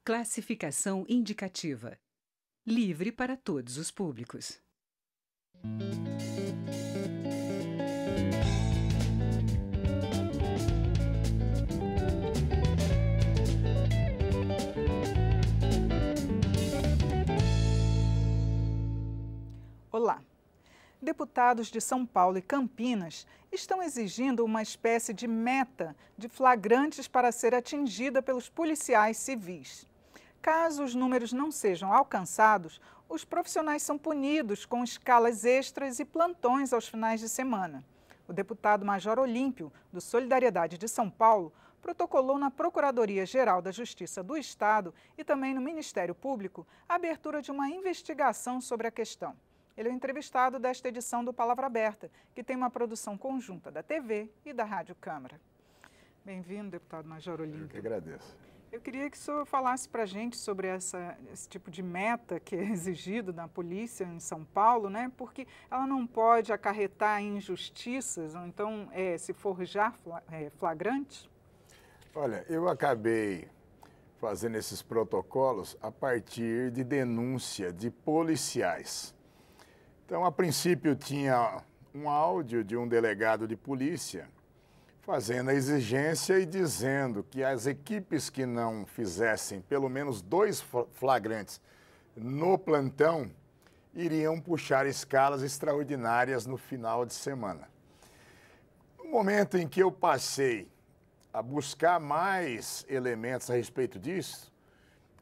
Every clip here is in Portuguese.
Classificação indicativa. Livre para todos os públicos. Olá. Deputados de São Paulo e Campinas estão exigindo uma espécie de meta de flagrantes para ser atingida pelos policiais civis. Caso os números não sejam alcançados, os profissionais são punidos com escalas extras e plantões aos finais de semana. O deputado Major Olímpio, do Solidariedade de São Paulo, protocolou na Procuradoria-Geral da Justiça do Estado e também no Ministério Público a abertura de uma investigação sobre a questão. Ele é o entrevistado desta edição do Palavra Aberta, que tem uma produção conjunta da TV e da Rádio Câmara. Bem-vindo, deputado Major Olímpio. Eu que agradeço. Eu queria que o senhor falasse para a gente sobre esse tipo de meta que é exigido da polícia em São Paulo, né? Porque ela não pode acarretar injustiças, ou então se forjar flagrantes? Olha, eu acabei fazendo esses protocolos a partir de denúncia de policiais. Então, a princípio, tinha um áudio de um delegado de polícia fazendo a exigência e dizendo que as equipes que não fizessem pelo menos 2 flagrantes no plantão iriam puxar escalas extraordinárias no final de semana. No momento em que eu passei a buscar mais elementos a respeito disso,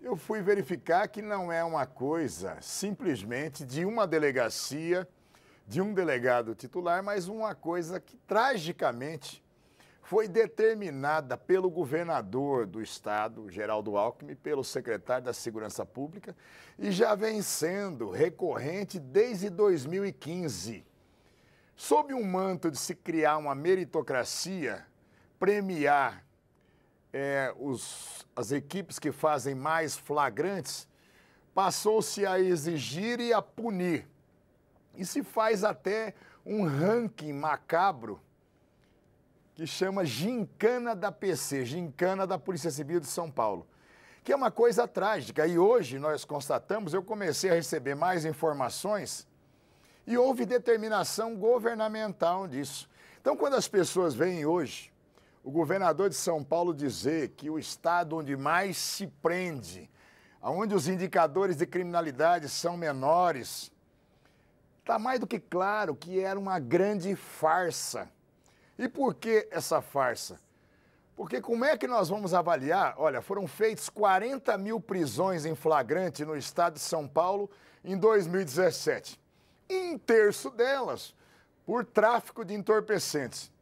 eu fui verificar que não é uma coisa simplesmente de uma delegacia, de um delegado titular, mas uma coisa que tragicamente foi determinada pelo governador do estado, Geraldo Alckmin, pelo secretário da Segurança Pública, e já vem sendo recorrente desde 2015. Sob um manto de se criar uma meritocracia, premiar as equipes que fazem mais flagrantes, passou-se a exigir e a punir. E se faz até um ranking macabro que chama Gincana da PC, Gincana da Polícia Civil de São Paulo, que é uma coisa trágica. E hoje nós constatamos, eu comecei a receber mais informações e houve determinação governamental disso. Então, quando as pessoas veem hoje o governador de São Paulo dizer que o estado onde mais se prende, onde os indicadores de criminalidade são menores, está mais do que claro que era uma grande farsa. E por que essa farsa? Porque como é que nós vamos avaliar? Olha, foram feitas 40 mil prisões em flagrante no estado de São Paulo em 2017. Um terço delas por tráfico de entorpecentes.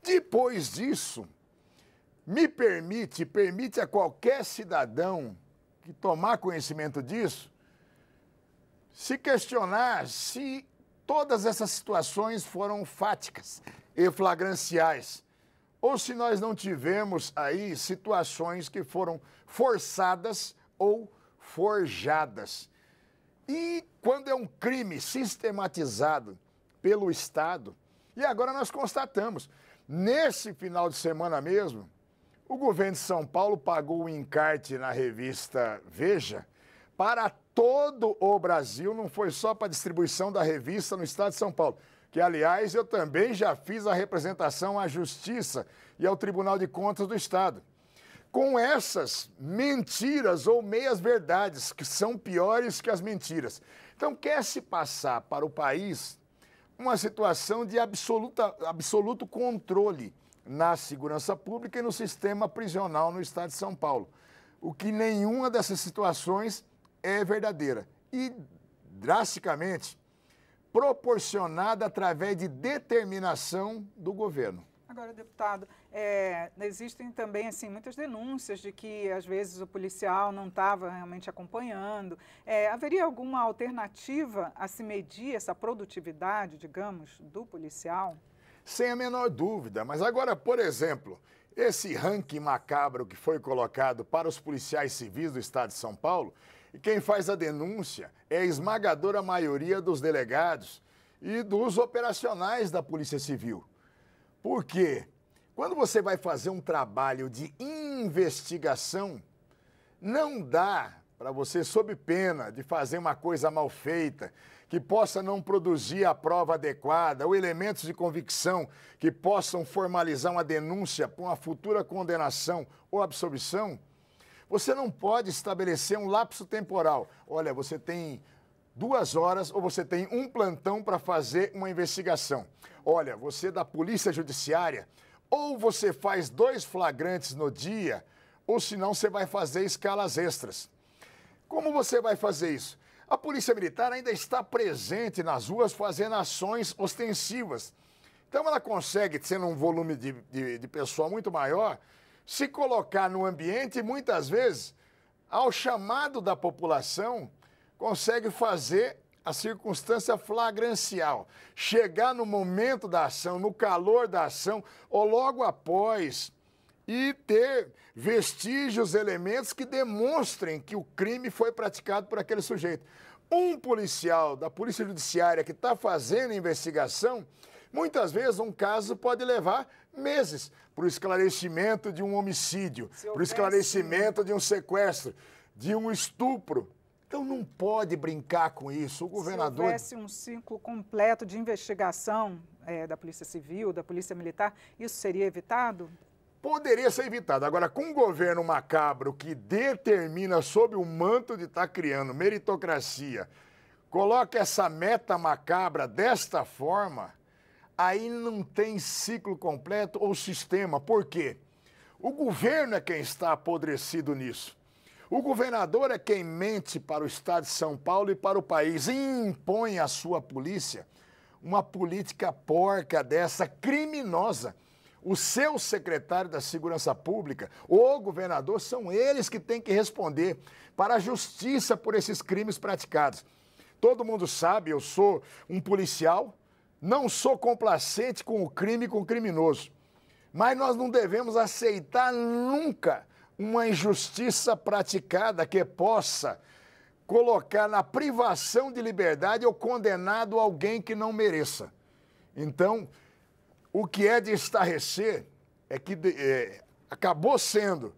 Depois disso, permite a qualquer cidadão que tomar conhecimento disso, se questionar se todas essas situações foram fáticas e flagranciais, ou se nós não tivemos aí situações que foram forçadas ou forjadas. E quando é um crime sistematizado pelo Estado, e agora nós constatamos, nesse final de semana mesmo, o governo de São Paulo pagou um encarte na revista Veja para todo o Brasil, não foi só para a distribuição da revista no estado de São Paulo, que, aliás, eu também já fiz a representação à Justiça e ao Tribunal de Contas do Estado. Com essas mentiras ou meias-verdades, que são piores que as mentiras. Então, quer se passar para o país uma situação de absoluto controle na segurança pública e no sistema prisional no estado de São Paulo. O que nenhuma dessas situações é verdadeira e drasticamente proporcionada através de determinação do governo. Agora, deputado, existem também muitas denúncias de que, às vezes, o policial não estava realmente acompanhando. Haveria alguma alternativa a se medir essa produtividade, digamos, do policial? Sem a menor dúvida, mas agora, por exemplo, esse ranking macabro que foi colocado para os policiais civis do estado de São Paulo, e quem faz a denúncia é a esmagadora maioria dos delegados e dos operacionais da Polícia Civil. Por quê? Quando você vai fazer um trabalho de investigação, Não dá para você, sob pena de fazer uma coisa mal feita, que possa não produzir a prova adequada ou elementos de convicção que possam formalizar uma denúncia para uma futura condenação ou absolvição, você não pode estabelecer um lapso temporal. Olha, você tem 2 horas ou você tem um plantão para fazer uma investigação. Olha, você da Polícia Judiciária, ou você faz 2 flagrantes no dia, ou senão você vai fazer escalas extras. Como você vai fazer isso? A Polícia Militar ainda está presente nas ruas fazendo ações ostensivas. Então ela consegue, sendo um volume de pessoal muito maior, se colocar no ambiente e muitas vezes, ao chamado da população, consegue fazer a circunstância flagrancial. Chegar no momento da ação, no calor da ação ou logo após e ter vestígios, elementos que demonstrem que o crime foi praticado por aquele sujeito. Um policial da Polícia Judiciária que está fazendo a investigação, muitas vezes um caso pode levar meses para o esclarecimento de um homicídio, para o esclarecimento de um sequestro, de um estupro. Então não pode brincar com isso. O governador... Se houvesse um ciclo completo de investigação da Polícia Civil, da Polícia Militar, isso seria evitado? Poderia ser evitado. Agora, com um governo macabro que determina sob o manto de estar criando meritocracia, coloca essa meta macabra desta forma, aí não tem ciclo completo ou sistema. Por quê? O governo é quem está apodrecido nisso. O governador é quem mente para o Estado de São Paulo e para o país e impõe à sua polícia uma política porca dessa, criminosa. O seu secretário da Segurança Pública, o governador, são eles que têm que responder para a justiça por esses crimes praticados. Todo mundo sabe, eu sou um policial, não sou complacente com o crime e com o criminoso. Mas nós não devemos aceitar nunca uma injustiça praticada que possa colocar na privação de liberdade ou condenado alguém que não mereça. Então, o que é de estarrecer é que acabou sendo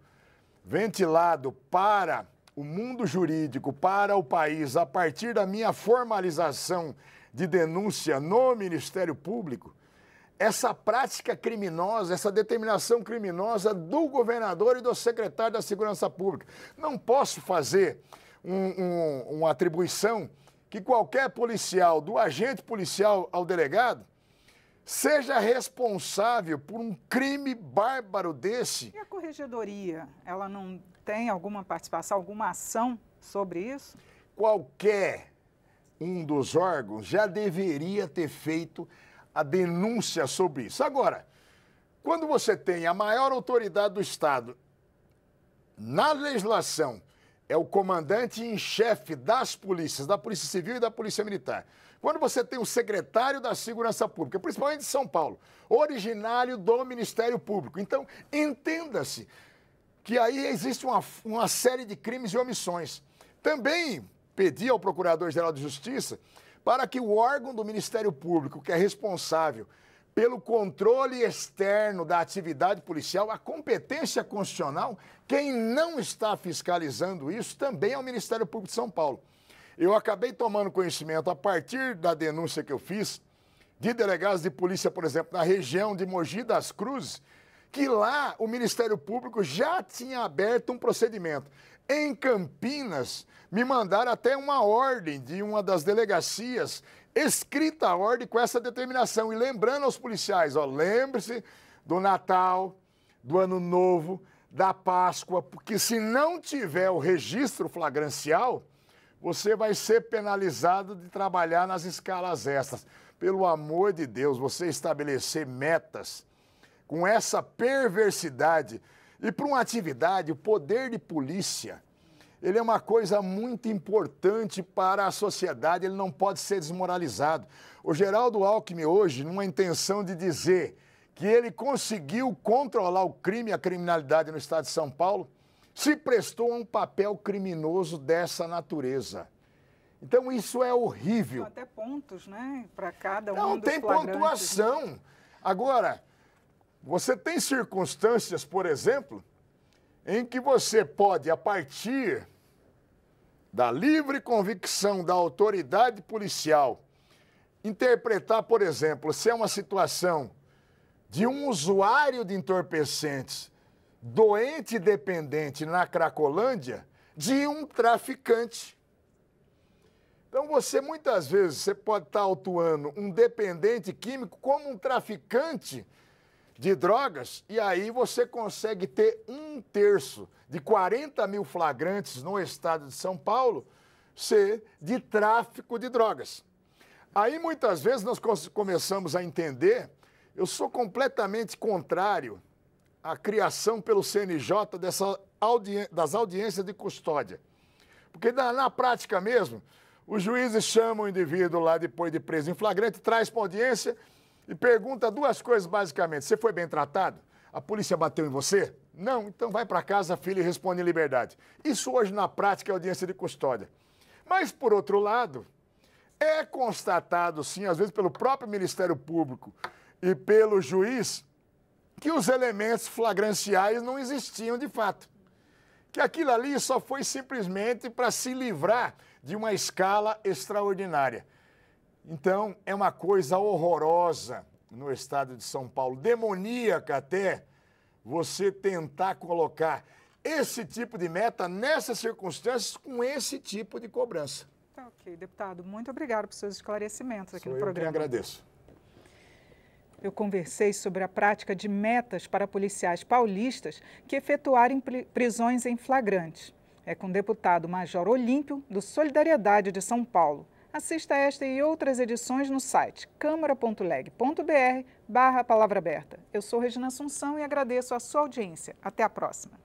ventilado para o mundo jurídico, para o país, a partir da minha formalização de denúncia no Ministério Público, essa prática criminosa, essa determinação criminosa do governador e do secretário da Segurança Pública. Não posso fazer uma atribuição que qualquer policial, do agente policial ao delegado, seja responsável por um crime bárbaro desse. E a corregedoria, ela não tem alguma participação, alguma ação sobre isso? Qualquer um dos órgãos já deveria ter feito a denúncia sobre isso. Agora, quando você tem a maior autoridade do Estado na legislação, é o comandante em chefe das polícias, da Polícia Civil e da Polícia Militar. Quando você tem o secretário da Segurança Pública, principalmente de São Paulo, originário do Ministério Público. Então, entenda-se que aí existe uma série de crimes e omissões. Também pedi ao Procurador-Geral de Justiça para que o órgão do Ministério Público, que é responsável pelo controle externo da atividade policial, a competência constitucional, quem não está fiscalizando isso também é o Ministério Público de São Paulo. Eu acabei tomando conhecimento, a partir da denúncia que eu fiz, de delegados de polícia, por exemplo, na região de Mogi das Cruzes, que lá o Ministério Público já tinha aberto um procedimento. Em Campinas, me mandaram até uma ordem de uma das delegacias, escrita a ordem com essa determinação. E lembrando aos policiais, ó, lembre-se do Natal, do Ano Novo, da Páscoa, porque se não tiver o registro flagrancial, você vai ser penalizado de trabalhar nas escalas extras. Pelo amor de Deus, você estabelecer metas com essa perversidade e para uma atividade, o poder de polícia, ele é uma coisa muito importante para a sociedade, ele não pode ser desmoralizado. O Geraldo Alckmin hoje, numa intenção de dizer que ele conseguiu controlar o crime e a criminalidade no estado de São Paulo, se prestou a um papel criminoso dessa natureza. Então isso é horrível. Até pontos, né, para cada um não dos tem flagrantes. pontuação. Agora, você tem circunstâncias, por exemplo, em que você pode, a partir da livre convicção da autoridade policial, interpretar, por exemplo, se é uma situação de um usuário de entorpecentes doente e dependente na Cracolândia, de um traficante. Então, muitas vezes, você pode estar autuando um dependente químico como um traficante de drogas, e aí você consegue ter 1/3 de 40 mil flagrantes no estado de São Paulo ser de tráfico de drogas. Aí, muitas vezes, nós começamos a entender, eu sou completamente contrário à criação pelo CNJ das audiências de custódia. Porque, na prática mesmo, os juízes chamam o indivíduo lá depois de preso em flagrante, traz para audiência e pergunta 2 coisas basicamente. Você foi bem tratado? A polícia bateu em você? Não, então vai para casa, filho, e responde em liberdade. Isso hoje, na prática, é audiência de custódia. Mas, por outro lado, é constatado, sim, às vezes pelo próprio Ministério Público e pelo juiz, que os elementos flagranciais não existiam de fato. Que aquilo ali só foi simplesmente para se livrar de uma escala extraordinária. Então, é uma coisa horrorosa no estado de São Paulo, demoníaca até, você tentar colocar esse tipo de meta nessas circunstâncias com esse tipo de cobrança. Tá ok, deputado. Muito obrigado por seus esclarecimentos aqui no programa. Eu que agradeço. Eu conversei sobre a prática de metas para policiais paulistas que efetuarem prisões em flagrante. É com o deputado Major Olímpio, do Solidariedade de São Paulo. Assista esta e outras edições no site câmara.leg.br/palavra aberta. Eu sou Regina Assunção e agradeço a sua audiência. Até a próxima.